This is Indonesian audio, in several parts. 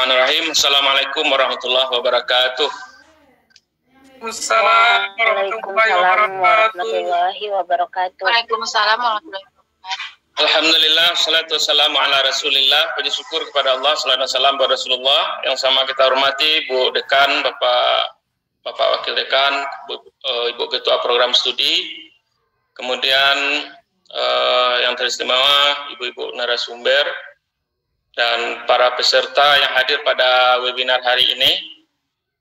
Bismillahirrahmanirrahim. Assalamualaikum warahmatullahi wabarakatuh. Waalaikumsalam warahmatullahi wabarakatuh. Waalaikumsalam warahmatullahi wabarakatuh. Alhamdulillah, salatu wassalamu ala rasulillah. Puji syukur kepada Allah, salatu wassalam kepada Rasulullah. Yang sama kita hormati Bu Dekan, Bapak Wakil Dekan, Ibu Ketua Program Studi, kemudian yang teristimewa, Ibu-Ibu narasumber, dan para peserta yang hadir pada webinar hari ini.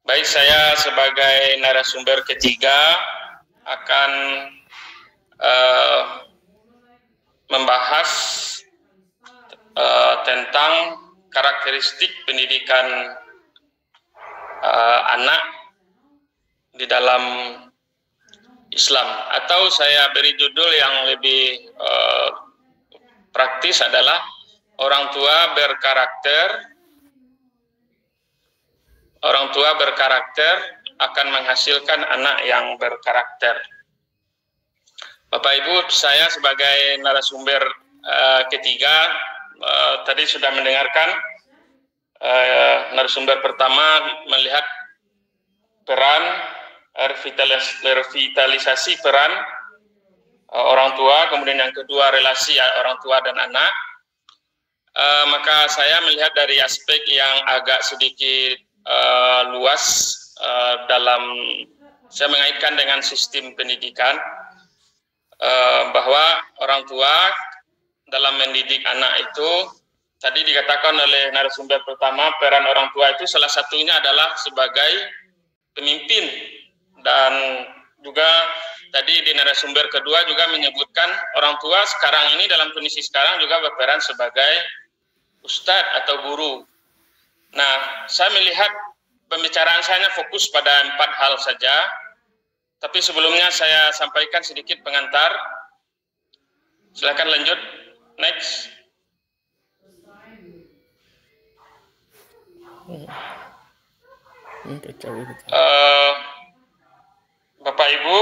Baik, saya sebagai narasumber ketiga akan membahas tentang karakteristik pendidikan anak di dalam Islam, atau saya beri judul yang lebih praktis adalah orang tua berkarakter akan menghasilkan anak yang berkarakter. Bapak Ibu, saya sebagai narasumber ketiga tadi sudah mendengarkan narasumber pertama melihat peran revitalisasi peran orang tua, kemudian yang kedua relasi orang tua dan anak. Maka saya melihat dari aspek yang agak sedikit luas dalam saya mengaitkan dengan sistem pendidikan, bahwa orang tua dalam mendidik anak itu tadi dikatakan oleh narasumber pertama, peran orang tua itu salah satunya adalah sebagai pemimpin, dan juga tadi di narasumber kedua juga menyebutkan orang tua sekarang ini dalam kondisi sekarang juga berperan sebagai ustadz atau guru. Nah, saya melihat pembicaraan saya fokus pada 4 hal saja, tapi sebelumnya saya sampaikan sedikit pengantar. Silakan lanjut, next. Bapak Ibu,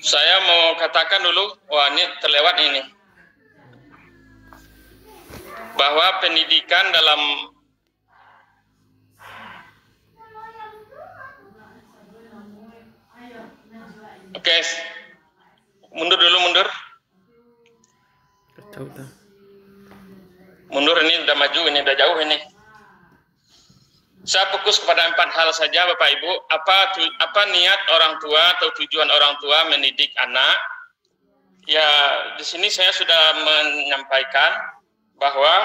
saya mau katakan dulu, ini terlewat ini, bahwa pendidikan dalam mundur dulu, mundur, ini udah maju, ini udah jauh ini. Saya fokus kepada 4 hal saja, Bapak Ibu. Apa niat orang tua atau tujuan orang tua mendidik anak? Ya, di sini saya sudah menyampaikan bahwa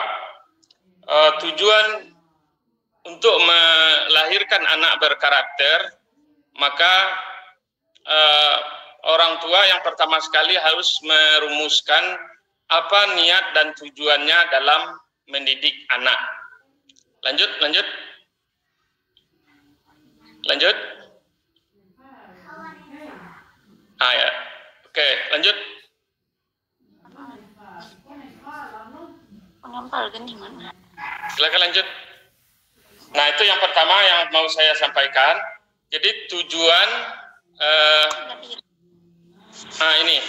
tujuan untuk melahirkan anak berkarakter, maka orang tua yang pertama sekali harus merumuskan apa niat dan tujuannya dalam mendidik anak. Lanjut. Ya. Oke, lanjut. Silakan lanjut. Nah, itu yang pertama yang mau saya sampaikan. Jadi tujuan ini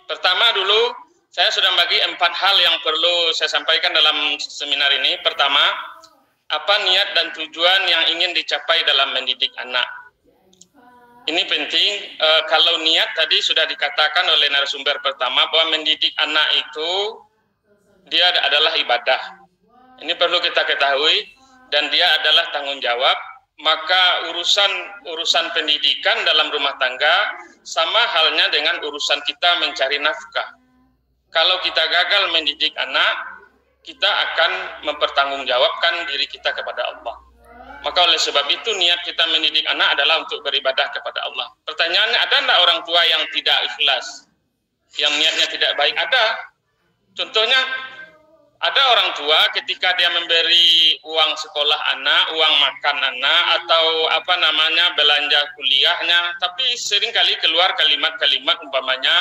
pertama dulu saya sudah bagi 4 hal yang perlu saya sampaikan dalam seminar ini. Pertama, apa niat dan tujuan yang ingin dicapai dalam mendidik anak. Ini penting. Kalau niat tadi sudah dikatakan oleh narasumber pertama bahwa mendidik anak itu dia adalah ibadah. Ini perlu kita ketahui, dan dia adalah tanggung jawab. Maka urusan pendidikan dalam rumah tangga sama halnya dengan urusan kita mencari nafkah. Kalau kita gagal mendidik anak, kita akan mempertanggungjawabkan diri kita kepada Allah. Maka oleh sebab itu niat kita mendidik anak adalah untuk beribadah kepada Allah. Pertanyaannya, ada enggak orang tua yang tidak ikhlas, yang niatnya tidak baik? Ada. Contohnya, ada orang tua ketika dia memberi uang sekolah anak, uang makan anak, atau belanja kuliahnya, tapi seringkali keluar kalimat-kalimat umpamanya,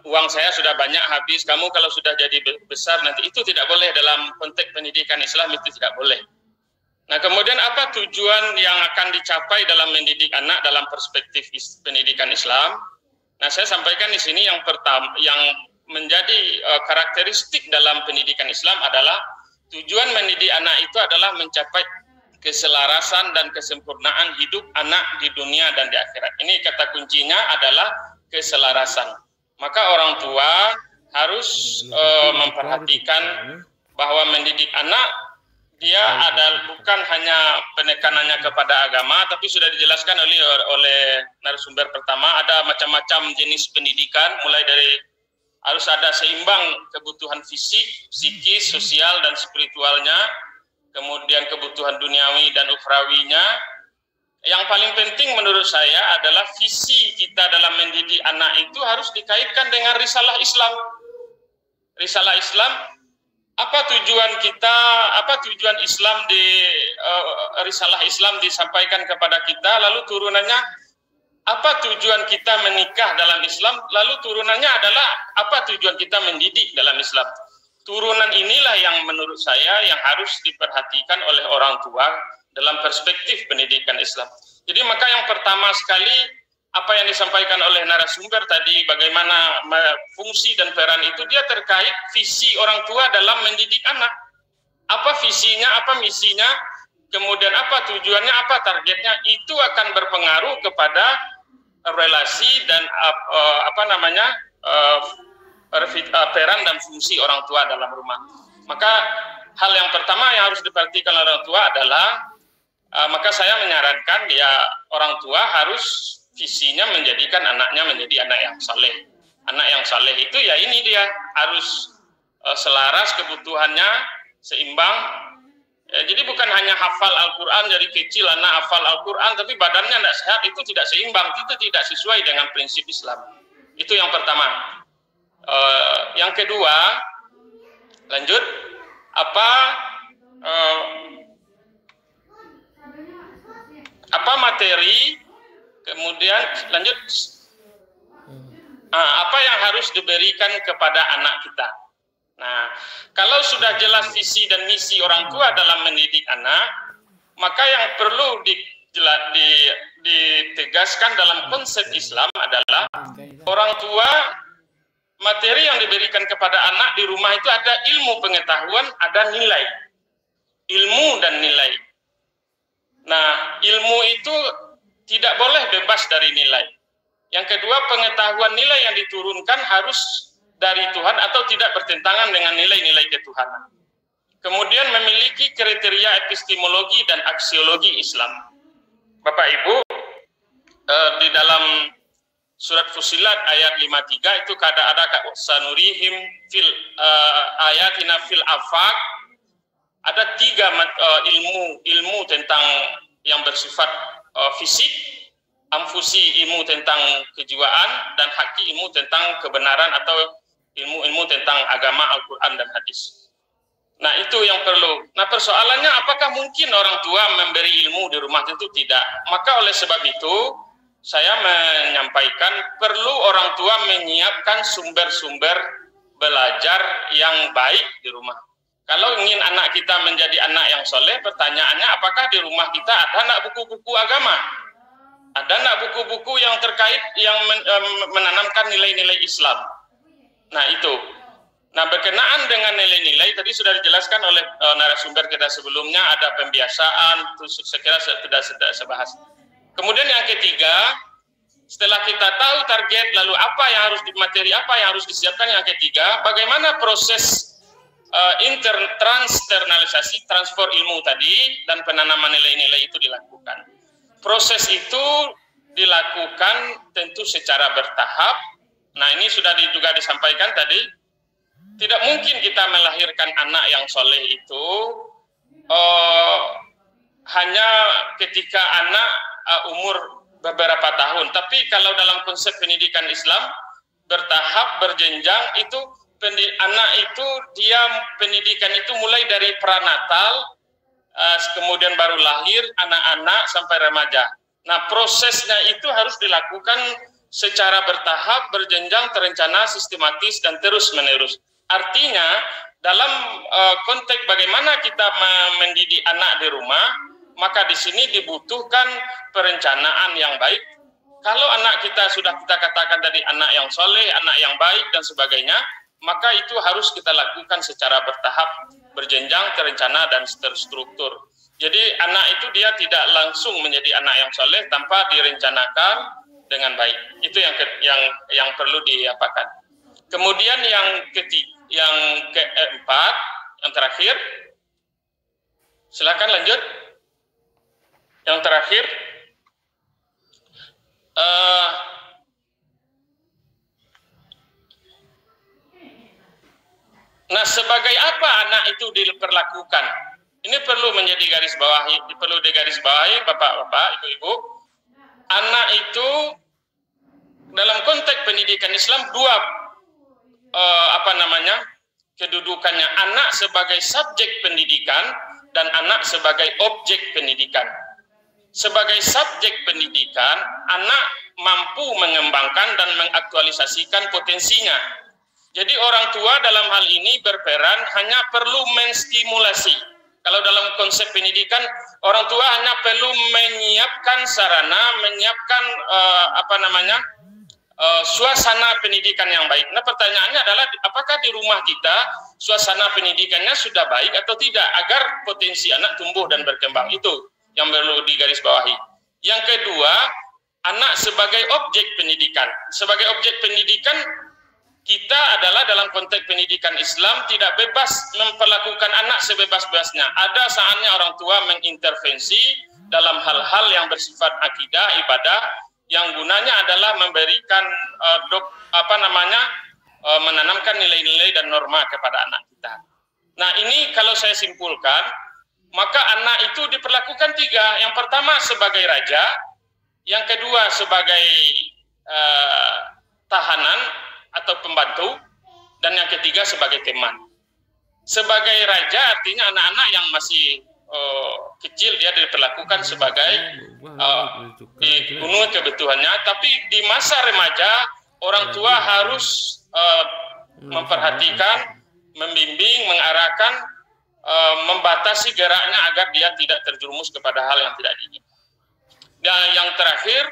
uang saya sudah banyak habis, kamu kalau sudah jadi besar nanti. Itu tidak boleh dalam konteks pendidikan Islam, itu tidak boleh. Nah, kemudian apa tujuan yang akan dicapai dalam mendidik anak dalam perspektif pendidikan Islam? Nah, saya sampaikan di sini yang pertama, yang menjadi karakteristik dalam pendidikan Islam adalah tujuan mendidik anak itu adalah mencapai keselarasan dan kesempurnaan hidup anak di dunia dan di akhirat. Ini kata kuncinya adalah keselarasan. Maka orang tua harus memperhatikan bahwa mendidik anak dia bukan hanya penekanannya kepada agama, tapi sudah dijelaskan oleh narasumber pertama, ada macam-macam jenis pendidikan, mulai dari harus ada seimbang kebutuhan fisik, psikis, sosial, dan spiritualnya, kemudian kebutuhan duniawi dan ukhrawinya. Yang paling penting menurut saya adalah visi kita dalam mendidik anak itu harus dikaitkan dengan risalah Islam. Risalah Islam, apa tujuan kita, apa tujuan Islam risalah Islam disampaikan kepada kita, lalu turunannya apa tujuan kita menikah dalam Islam, lalu turunannya adalah apa tujuan kita mendidik dalam Islam. Turunan inilah yang menurut saya yang harus diperhatikan oleh orang tua dalam perspektif pendidikan Islam. Jadi maka yang pertama sekali apa yang disampaikan oleh narasumber tadi, bagaimana fungsi dan peran itu, dia terkait visi orang tua dalam mendidik anak. Apa visinya, apa misinya, kemudian apa tujuannya, apa targetnya, itu akan berpengaruh kepada relasi dan peran dan fungsi orang tua dalam rumah. Maka hal yang pertama yang harus diperhatikan oleh orang tua adalah, maka saya menyarankan ya orang tua harus visinya menjadikan anaknya menjadi anak yang saleh. Anak yang saleh itu ya ini dia harus selaras kebutuhannya, seimbang. Jadi bukan hanya hafal Al-Quran dari kecil anak hafal Al-Quran tapi badannya tidak sehat, itu tidak seimbang, itu tidak sesuai dengan prinsip Islam. Itu yang pertama. Yang kedua, lanjut, apa materi, kemudian lanjut, apa yang harus diberikan kepada anak kita. Nah, kalau sudah jelas visi dan misi orang tua dalam mendidik anak, maka yang perlu ditegaskan dalam konsep Islam adalah orang tua, materi yang diberikan kepada anak di rumah itu ada ilmu pengetahuan, ada nilai. Ilmu dan nilai. Nah, ilmu itu tidak boleh bebas dari nilai. Yang kedua, pengetahuan nilai yang diturunkan harus dari Tuhan atau tidak bertentangan dengan nilai-nilai ketuhanan. Kemudian memiliki kriteria epistemologi dan aksiologi Islam. Bapak Ibu, di dalam surat Fussilat ayat 53 itu ada sanurihim fil ayatina fil afaq. Ada 3 ilmu tentang yang bersifat fisik, amfusi ilmu tentang kejiwaan, dan haki ilmu tentang kebenaran atau ilmu-ilmu tentang agama Al-Quran dan hadis. Nah itu yang perlu. Nah persoalannya apakah mungkin orang tua memberi ilmu di rumah? Tentu tidak. Maka oleh sebab itu saya menyampaikan perlu orang tua menyiapkan sumber-sumber belajar yang baik di rumah. Kalau ingin anak kita menjadi anak yang soleh, pertanyaannya apakah di rumah kita ada anak buku-buku agama? Ada anak buku-buku yang terkait yang menanamkan nilai-nilai Islam? Nah itu. Nah berkenaan dengan nilai-nilai tadi sudah dijelaskan oleh narasumber kita sebelumnya, ada pembiasaan, itu saya kira sudah sebahas. Kemudian yang ketiga, setelah kita tahu target, lalu apa yang harus materi apa yang harus disiapkan, yang ketiga, bagaimana proses transinternalisasi, transfer ilmu tadi dan penanaman nilai-nilai itu dilakukan. Proses itu dilakukan tentu secara bertahap. Nah ini sudah juga disampaikan tadi, tidak mungkin kita melahirkan anak yang soleh itu hanya ketika anak umur beberapa tahun. Tapi kalau dalam konsep pendidikan Islam bertahap, berjenjang, itu anak itu dia pendidikan itu mulai dari pranatal, kemudian baru lahir, anak-anak sampai remaja. Nah prosesnya itu harus dilakukan secara bertahap, berjenjang, terencana, sistematis, dan terus-menerus. Artinya dalam konteks bagaimana kita mendidik anak di rumah, maka di sini dibutuhkan perencanaan yang baik. Kalau anak kita sudah kita katakan tadi anak yang soleh, anak yang baik dan sebagainya, maka itu harus kita lakukan secara bertahap, berjenjang, terencana, dan terstruktur. Jadi anak itu dia tidak langsung menjadi anak yang soleh tanpa direncanakan dengan baik. Itu yang perlu diapakan. Kemudian yang keempat, yang terakhir, silakan lanjut. Yang terakhir, nah, sebagai apa anak itu diperlakukan? Ini perlu menjadi garis bawahi, perlu digarisbawahi, bapak-bapak, ibu-ibu. Anak itu dalam konteks pendidikan Islam dua kedudukannya, anak sebagai subjek pendidikan dan anak sebagai objek pendidikan. Sebagai subjek pendidikan, anak mampu mengembangkan dan mengaktualisasikan potensinya. Jadi orang tua dalam hal ini berperan hanya perlu menstimulasi. Kalau dalam konsep pendidikan, orang tua hanya perlu menyiapkan sarana, menyiapkan suasana pendidikan yang baik. Nah, pertanyaannya adalah apakah di rumah kita suasana pendidikannya sudah baik atau tidak agar potensi anak tumbuh dan berkembang. Itu yang perlu digarisbawahi. Yang kedua, anak sebagai objek pendidikan. Sebagai objek pendidikan, kita adalah dalam konteks pendidikan Islam tidak bebas memperlakukan anak sebebas-bebasnya. Ada saatnya orang tua mengintervensi dalam hal-hal yang bersifat akidah, ibadah, yang gunanya adalah memberikan menanamkan nilai-nilai dan norma kepada anak kita. Nah, ini kalau saya simpulkan, maka anak itu diperlakukan tiga. Yang pertama sebagai raja, yang kedua sebagai tahanan atau pembantu, dan yang ketiga sebagai teman. Sebagai raja artinya anak-anak yang masih kecil dia diperlakukan sebagai dipenuhi kebutuhannya, tapi di masa remaja orang tua harus memperhatikan, membimbing, mengarahkan, membatasi geraknya agar dia tidak terjerumus kepada hal yang tidak diinginkan. Dan yang terakhir,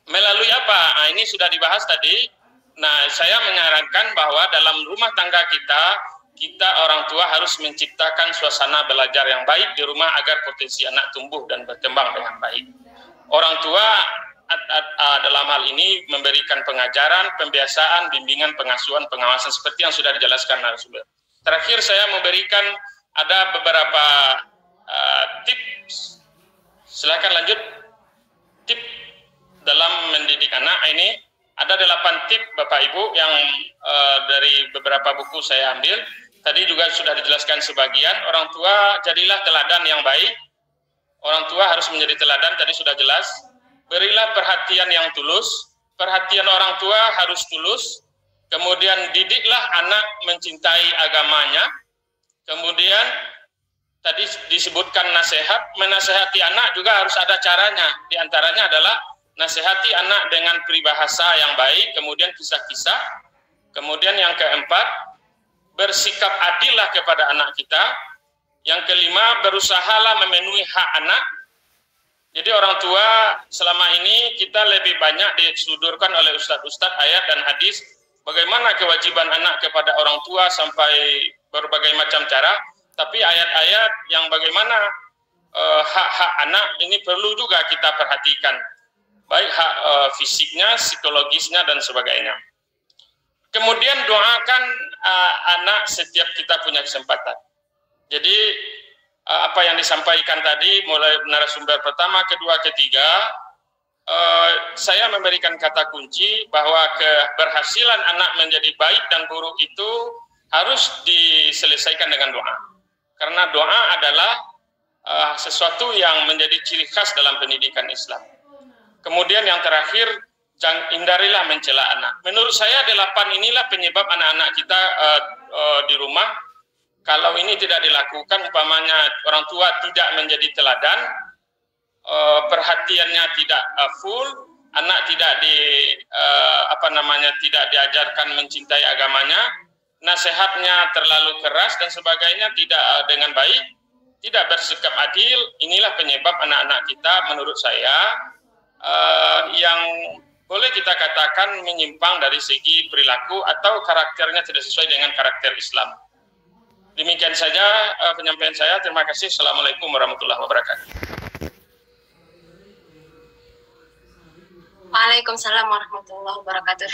melalui apa? Nah, ini sudah dibahas tadi. Nah, saya menyarankan bahwa dalam rumah tangga kita orang tua harus menciptakan suasana belajar yang baik di rumah agar potensi anak tumbuh dan berkembang dengan baik. Orang tua dalam hal ini memberikan pengajaran, pembiasaan, bimbingan, pengasuhan, pengawasan seperti yang sudah dijelaskan narasumber. Terakhir saya memberikan ada beberapa tips. Silakan lanjut. Tip dalam mendidik anak ini ada 8 tip Bapak Ibu yang dari beberapa buku saya ambil. Tadi juga sudah dijelaskan sebagian. Orang tua jadilah teladan yang baik. Orang tua harus menjadi teladan, tadi sudah jelas. Berilah perhatian yang tulus. Perhatian orang tua harus tulus. Kemudian didiklah anak mencintai agamanya. Kemudian tadi disebutkan nasihat. Menasehati anak juga harus ada caranya. Di antaranya adalah nasihati anak dengan peribahasa yang baik, kemudian kisah-kisah. Kemudian yang keempat, bersikap adillah kepada anak kita. Yang kelima, berusahalah memenuhi hak anak. Jadi orang tua selama ini kita lebih banyak disudurkan oleh ustadz-ustadz ayat dan hadis bagaimana kewajiban anak kepada orang tua sampai berbagai macam cara. Tapi ayat-ayat yang bagaimana hak-hak anak ini perlu juga kita perhatikan. Baik hak fisiknya, psikologisnya, dan sebagainya. Kemudian doakan anak setiap kita punya kesempatan. Jadi apa yang disampaikan tadi, mulai narasumber pertama, kedua, ketiga, saya memberikan kata kunci bahwa keberhasilan anak menjadi baik dan buruk itu harus diselesaikan dengan doa. Karena doa adalah sesuatu yang menjadi ciri khas dalam pendidikan Islam. Kemudian yang terakhir, hindarilah mencela anak. Menurut saya 8 inilah penyebab anak-anak kita di rumah. Kalau ini tidak dilakukan, umpamanya orang tua tidak menjadi teladan, perhatiannya tidak full, anak tidak tidak diajarkan mencintai agamanya, nasihatnya terlalu keras dan sebagainya, tidak dengan baik, tidak bersikap adil. Inilah penyebab anak-anak kita menurut saya yang boleh kita katakan menyimpang dari segi perilaku atau karakternya tidak sesuai dengan karakter Islam. Demikian saja penyampaian saya. Terima kasih. Assalamualaikum warahmatullahi wabarakatuh. Waalaikumsalam warahmatullahi wabarakatuh.